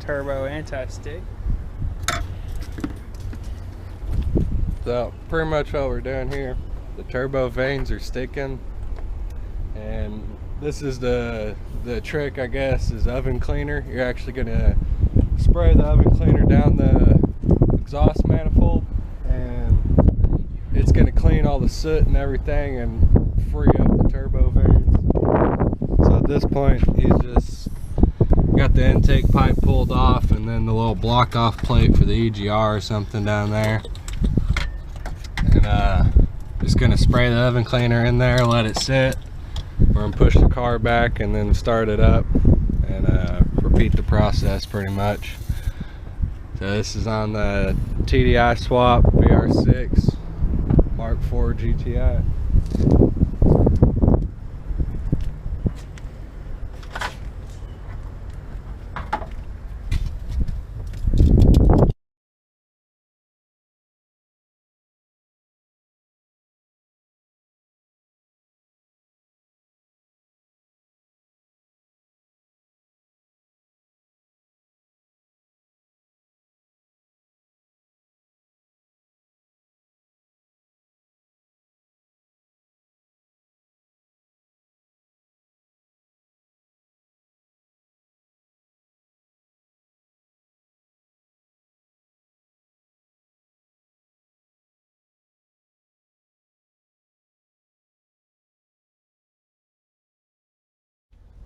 turbo anti-stick. So pretty much what we're doing here, the turbo vanes are sticking, and this is the trick, I guess, is oven cleaner. You're actually gonna spray the oven cleaner down the exhaust manifold, and it's gonna clean all the soot and everything and free up the turbo vanes. So at this point, you just got the intake pipe pulled off, and then the little block off plate for the EGR or something down there. And just gonna spray the oven cleaner in there, let it sit. We're gonna push the car back and then start it up, and repeat the process pretty much. So this is on the TDI swap VR6 Mark 4 GTI.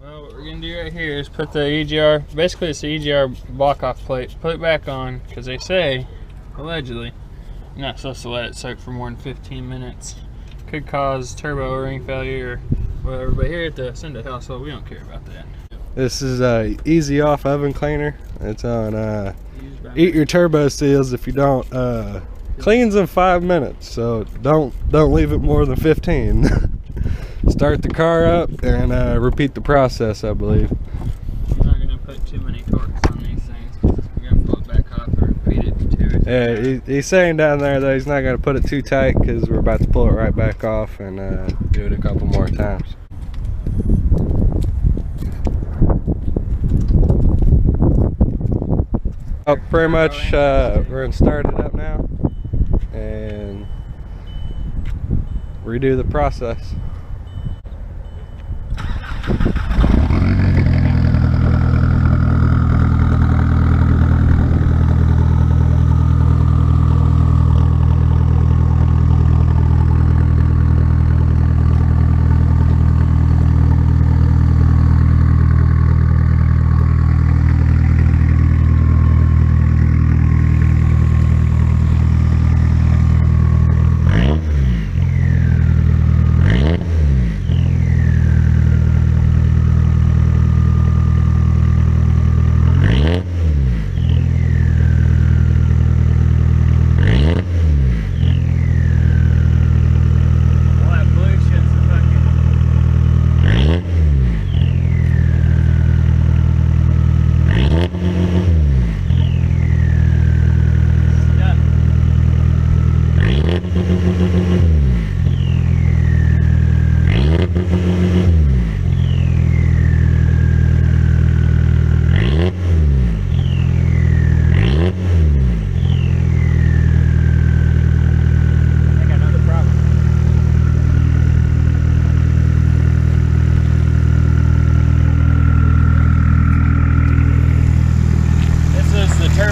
Well, what we're gonna do right here is put the EGR, basically it's the EGR block off plate, put it back on, because they say, allegedly, you're not supposed to let it soak for more than 15 minutes. Could cause turbo O-ring failure or whatever, but here at the Senda household, we don't care about that. This is a easy off oven cleaner. It's on eat your turbo seals if you don't. Cleans in 5 minutes, so don't leave it more than 15. Start the car up and repeat the process, I believe. I'm not going to put too many torques on these things because we're going to pull it back off and repeat it 2 or 3 times. He's saying down there that he's not going to put it too tight because we're about to pull it right back off and do it a couple more times. Oh, pretty much we're going to start it up now and redo the process.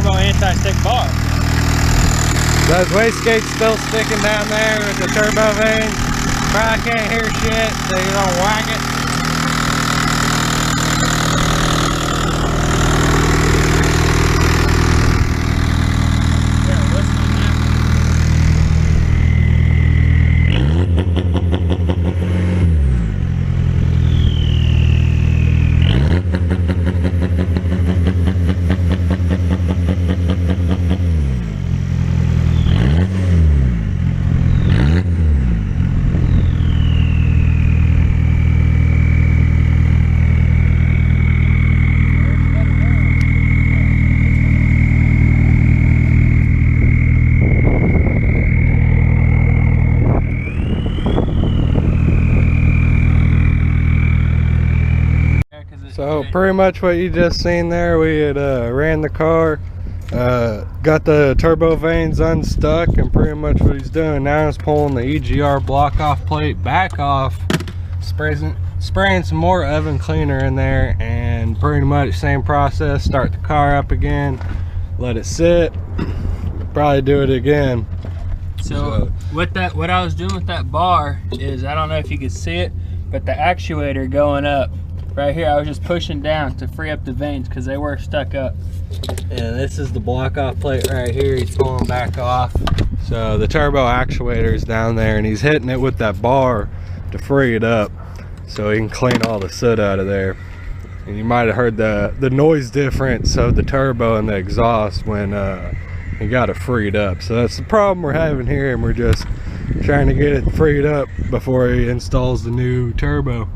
Anti-stick bar. Those wastegates still sticking down there with the turbo vane. Probably can't hear shit, so you don't whack it. pretty much what you just seen there. We had ran the car, got the turbo vanes unstuck, and pretty much what he's doing now is pulling the EGR block off plate back off, spraying some more oven cleaner in there, and pretty much same process. Start the car up again, let it sit, probably do it again. So what I was doing with that bar is, I don't know if you could see it, but the actuator going up right here, I was just pushing down to free up the vanes because they were stuck up. And this is the block off plate right here. He's pulling back off. So the turbo actuator is down there, and he's hitting it with that bar to free it up so he can clean all the soot out of there. And you might have heard the noise difference of the turbo and the exhaust when he got it freed up. So that's the problem we're having here, and we're just trying to get it freed up before he installs the new turbo.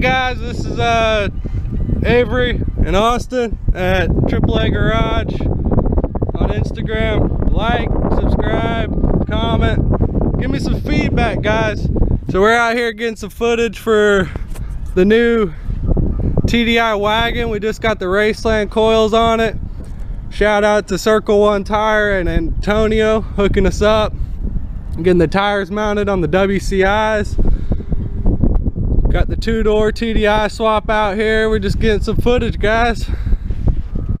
guys, this is Avery and Austin at AAA Garage on Instagram. Like, subscribe, comment, give me some feedback, guys. So we're out here getting some footage for the new TDI wagon. We just got the Raceland coils on it. Shout out to Circle One Tire and Antonio hooking us up. Getting the tires mounted on the WCIs. Got the two-door TDI swap out here. We're just getting some footage, guys.